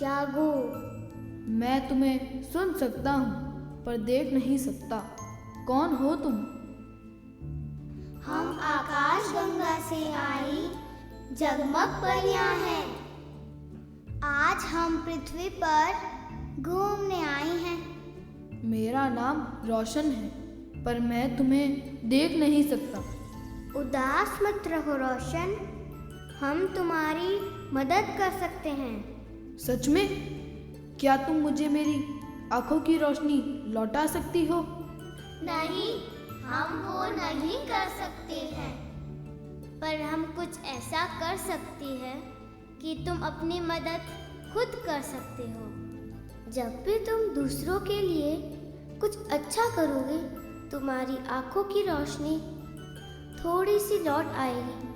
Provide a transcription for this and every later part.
जागो। मैं तुम्हें सुन सकता हूँ पर देख नहीं सकता। कौन हो तुम? हम आकाश गंगा से आई जगमग परियां हैं। आज हम पृथ्वी पर घूमने आई हैं। मेरा नाम रोशन है पर मैं तुम्हें देख नहीं सकता। उदास मत रहो रोशन, हम तुम्हारी मदद कर सकते हैं। सच में? क्या तुम मुझे मेरी आंखों की रोशनी लौटा सकती हो? नहीं, हम वो नहीं कर सकते हैं, पर हम कुछ ऐसा कर सकती हैं कि तुम अपनी मदद खुद कर सकते हो। जब भी तुम दूसरों के लिए कुछ अच्छा करोगे, तुम्हारी आंखों की रोशनी थोड़ी सी लौट आएगी।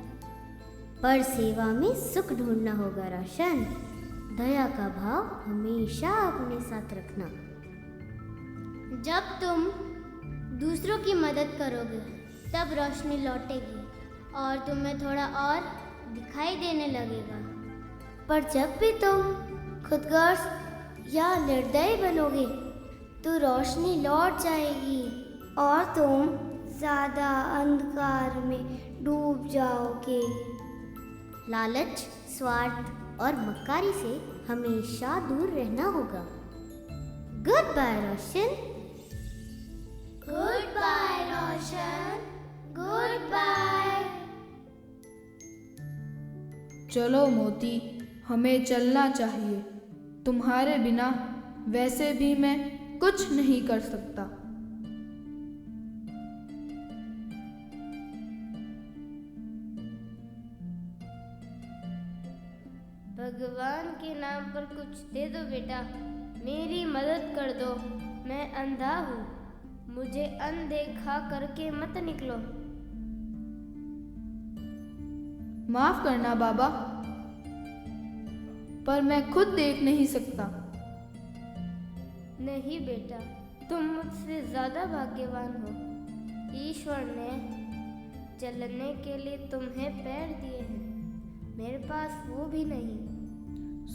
पर सेवा में सुख ढूंढना होगा रोशन। दया का भाव हमेशा अपने साथ रखना। जब तुम दूसरों की मदद करोगे तब रोशनी लौटेगी और तुम्हें थोड़ा और दिखाई देने लगेगा। पर जब भी तुम खुदगर्ज या निर्दयी बनोगे तो रोशनी लौट जाएगी और तुम ज़्यादा अंधकार में डूब जाओगे। लालच, स्वार्थ और मक्कारी से हमेशा दूर रहना होगा। Goodbye Roshan. Goodbye Roshan. Goodbye. चलो मोती, हमें चलना चाहिए। तुम्हारे बिना वैसे भी मैं कुछ नहीं कर सकता। भगवान के नाम पर कुछ दे दो बेटा, मेरी मदद कर दो। मैं अंधा हूँ, मुझे अनदेखा करके मत निकलो। माफ करना बाबा, पर मैं खुद देख नहीं सकता। नहीं बेटा, तुम मुझसे ज्यादा भाग्यवान हो। ईश्वर ने चलने के लिए तुम्हें पैर दिए हैं, मेरे पास वो भी नहीं।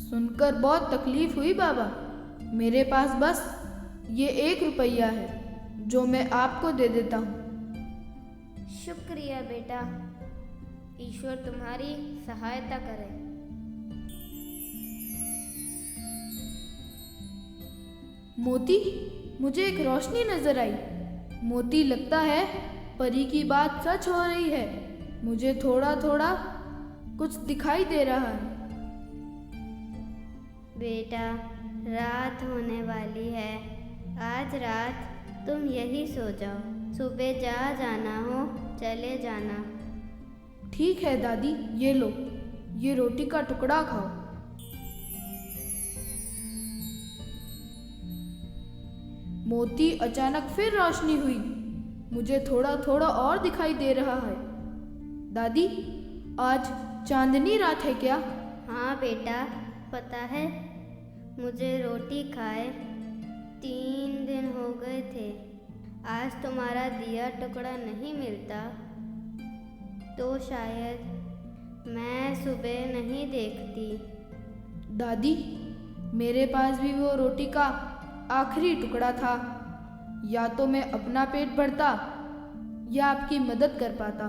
सुनकर बहुत तकलीफ हुई बाबा। मेरे पास बस ये 1 रुपया है जो मैं आपको दे देता हूँ। शुक्रिया बेटा, ईश्वर तुम्हारी सहायता करे। मोती, मुझे एक रोशनी नजर आई। मोती, लगता है परी की बात सच हो रही है। मुझे थोड़ा थोड़ा कुछ दिखाई दे रहा है। बेटा, रात होने वाली है। आज रात तुम यही सो जाओ। सुबह जहाँ जाना हो चले जाना। ठीक है दादी, ये लो, ये रोटी का टुकड़ा खाओ। मोती, अचानक फिर रोशनी हुई। मुझे थोड़ा थोड़ा और दिखाई दे रहा है। दादी, आज चांदनी रात है क्या? हाँ बेटा, पता है, मुझे रोटी खाए 3 दिन हो गए थे। आज तुम्हारा दिया टुकड़ा नहीं मिलता तो शायद मैं सुबह नहीं देखती। दादी, मेरे पास भी वो रोटी का आखिरी टुकड़ा था। या तो मैं अपना पेट भरता या आपकी मदद कर पाता।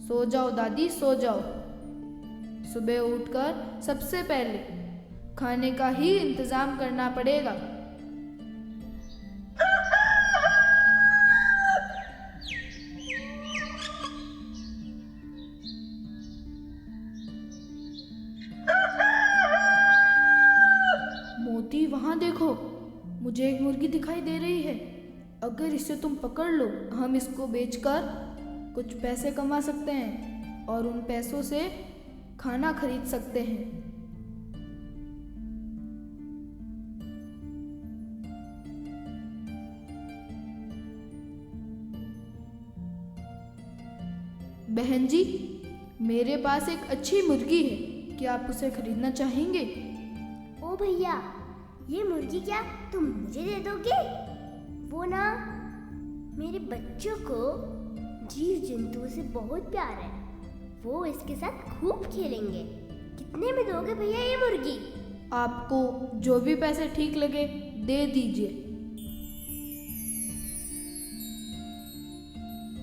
सो जाओ दादी, सो जाओ। सुबह उठकर सबसे पहले खाने का ही इंतजाम करना पड़ेगा। मोती, वहां देखो, मुझे एक मुर्गी दिखाई दे रही है। अगर इसे तुम पकड़ लो, हम इसको बेचकर कुछ पैसे कमा सकते हैं और उन पैसों से खाना खरीद सकते हैं। बहन जी, मेरे पास एक अच्छी मुर्गी है, क्या आप उसे खरीदना चाहेंगे? ओ भैया, ये मुर्गी क्या तुम मुझे दे दोगे? वो ना मेरे बच्चों को जीव जंतुओं से बहुत प्यार है, वो इसके साथ खूब खेलेंगे। कितने में दोगे भैया ये मुर्गी? आपको जो भी पैसे ठीक लगे दे दीजिए।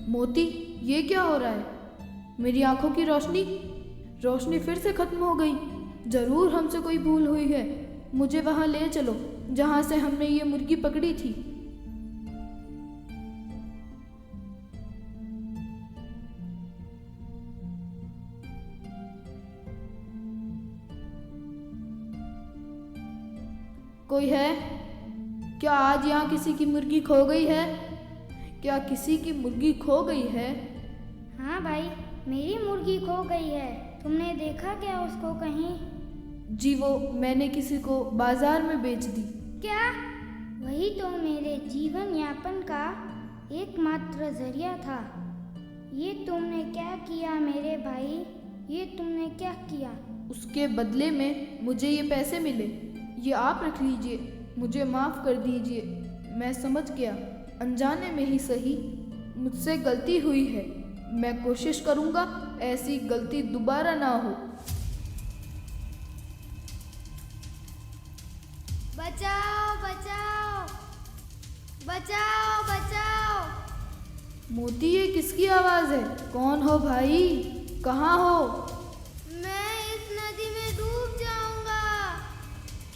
मोती, ये क्या हो रहा है? मेरी आंखों की रोशनी फिर से खत्म हो गई। जरूर हमसे कोई भूल हुई है। मुझे वहां ले चलो जहां से हमने ये मुर्गी पकड़ी थी। कोई है क्या? आज यहाँ किसी की मुर्गी खो गई है? क्या किसी की मुर्गी खो गई है? हाँ भाई, मेरी मुर्गी खो गई है। तुमने देखा क्या उसको कहीं? जी, वो मैंने किसी को बाजार में बेच दी। क्या? वही तो मेरे जीवन यापन का एकमात्र जरिया था। ये तुमने क्या किया मेरे भाई? ये तुमने क्या किया? उसके बदले में मुझे ये पैसे मिले। ये आप रख लीजिए। मुझे माफ़ कर दीजिए। मैं समझ गया, अनजाने में ही सही, मुझसे गलती हुई है। मैं कोशिश करूँगा ऐसी गलती दोबारा ना हो। बचाओ बचाओ बचाओ बचाओ! मोती, ये किसकी आवाज़ है? कौन हो भाई? कहाँ हो? मैं इस नदी में डूब जाऊंगा।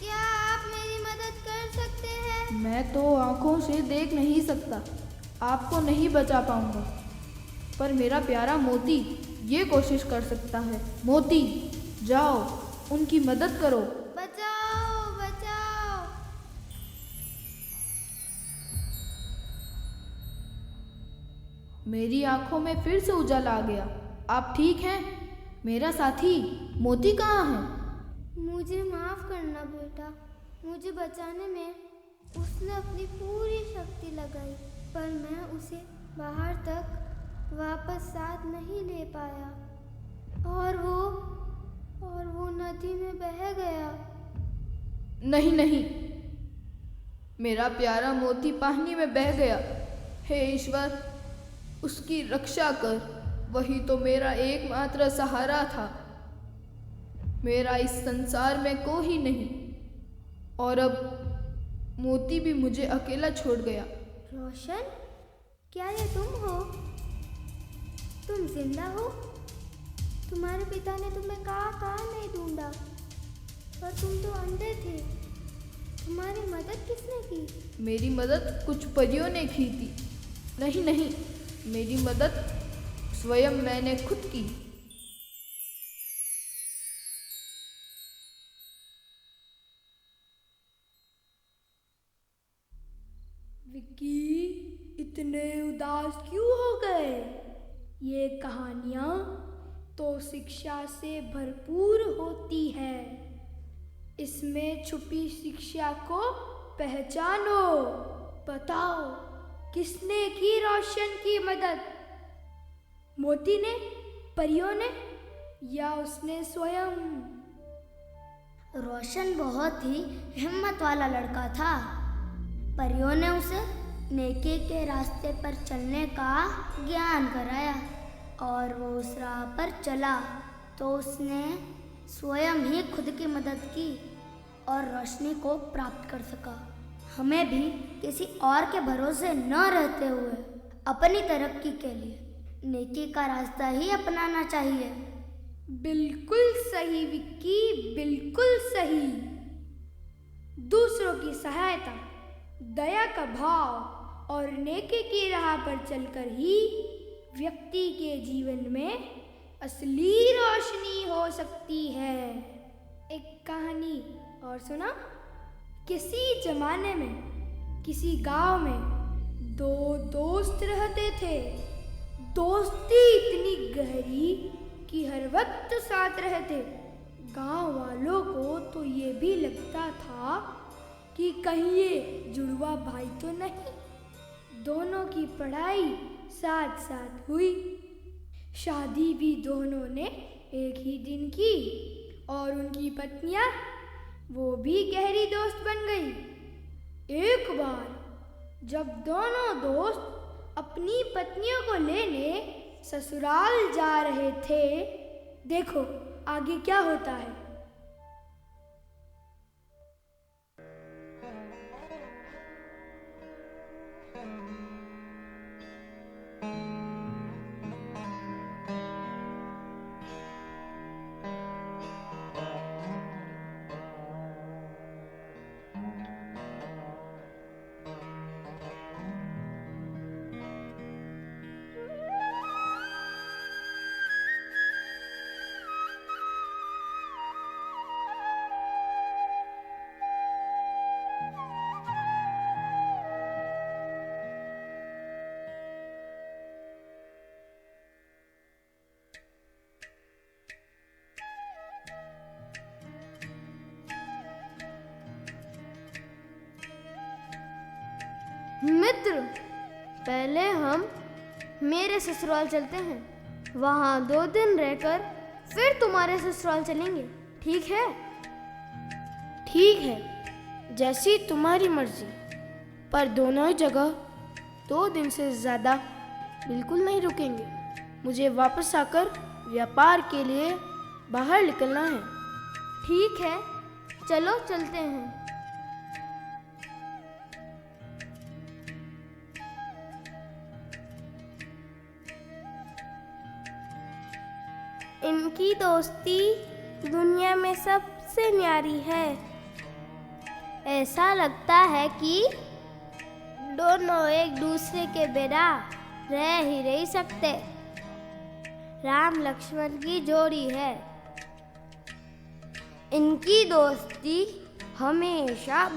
क्या आप मेरी मदद कर सकते हैं? मैं तो आँखों से देख नहीं सकता, आपको नहीं बचा पाऊँगा, पर मेरा प्यारा मोती ये कोशिश कर सकता है। मोती, जाओ, उनकी मदद करो। बचाओ बचाओ! मेरी आंखों में फिर से उजाला आ गया। आप ठीक हैं? मेरा साथी मोती कहाँ है? मुझे माफ करना बेटा। मुझे बचाने में उसने अपनी पूरी शक्ति लगाई, पर मैं उसे बाहर तक वापस साथ नहीं ले पाया और वो नदी में बह गया। नहीं नहीं, मेरा प्यारा मोती पानी में बह गया। हे ईश्वर, उसकी रक्षा कर। वही तो मेरा एकमात्र सहारा था। मेरा इस संसार में कोई नहीं, और अब मोती भी मुझे अकेला छोड़ गया। रोशन, क्या ये तुम हो? तुम जिंदा हो? तुम्हारे पिता ने तुम्हें कहाँ नहीं ढूंढा, पर तुम तो अंधे थे। तुम्हारी मदद किसने की? मेरी मदद कुछ परियों ने की थी। नहीं नहीं, मेरी मदद स्वयं मैंने खुद की। विक्की, इतने उदास क्यों हो गए? ये कहानियाँ तो शिक्षा से भरपूर होती है। इसमें छुपी शिक्षा को पहचानो। बताओ, किसने की रोशन की मदद? मोती ने, परियों ने, या उसने स्वयं? रोशन बहुत ही हिम्मत वाला लड़का था। परियों ने उसे नेकी के रास्ते पर चलने का ज्ञान कराया, और वो उस राह पर चला तो उसने स्वयं ही खुद की मदद की और रोशनी को प्राप्त कर सका। हमें भी किसी और के भरोसे न रहते हुए अपनी तरक्की के लिए नेकी का रास्ता ही अपनाना चाहिए। बिल्कुल सही विक्की, बिल्कुल सही। दूसरों की सहायता, दया का भाव और नेकी की राह पर चलकर ही व्यक्ति के जीवन में असली रोशनी हो सकती है। एक कहानी और सुना। किसी जमाने में किसी गांव में दो दोस्त रहते थे। दोस्ती इतनी गहरी कि हर वक्त साथ रहते। गांव वालों को तो ये भी लगता था कि कहीं ये जुड़वा भाई तो नहीं। दोनों की पढ़ाई साथ साथ हुई, शादी भी दोनों ने एक ही दिन की, और उनकी पत्नियां वो भी गहरी दोस्त बन गई। एक बार जब दोनों दोस्त अपनी पत्नियों को लेने ससुराल जा रहे थे, देखो आगे क्या होता है। मित्र, पहले हम मेरे ससुराल चलते हैं, वहाँ 2 दिन रहकर फिर तुम्हारे ससुराल चलेंगे, ठीक है? ठीक है, जैसी तुम्हारी मर्जी, पर दोनों ही जगह 2 दिन से ज़्यादा बिल्कुल नहीं रुकेंगे। मुझे वापस आकर व्यापार के लिए बाहर निकलना है। ठीक है, चलो चलते हैं। इनकी दोस्ती दुनिया में सबसे न्यारी है। ऐसा लगता है कि दोनों एक दूसरे के बिना रह ही नहीं सकते। राम लक्ष्मण की जोड़ी है। इनकी दोस्ती हमेशा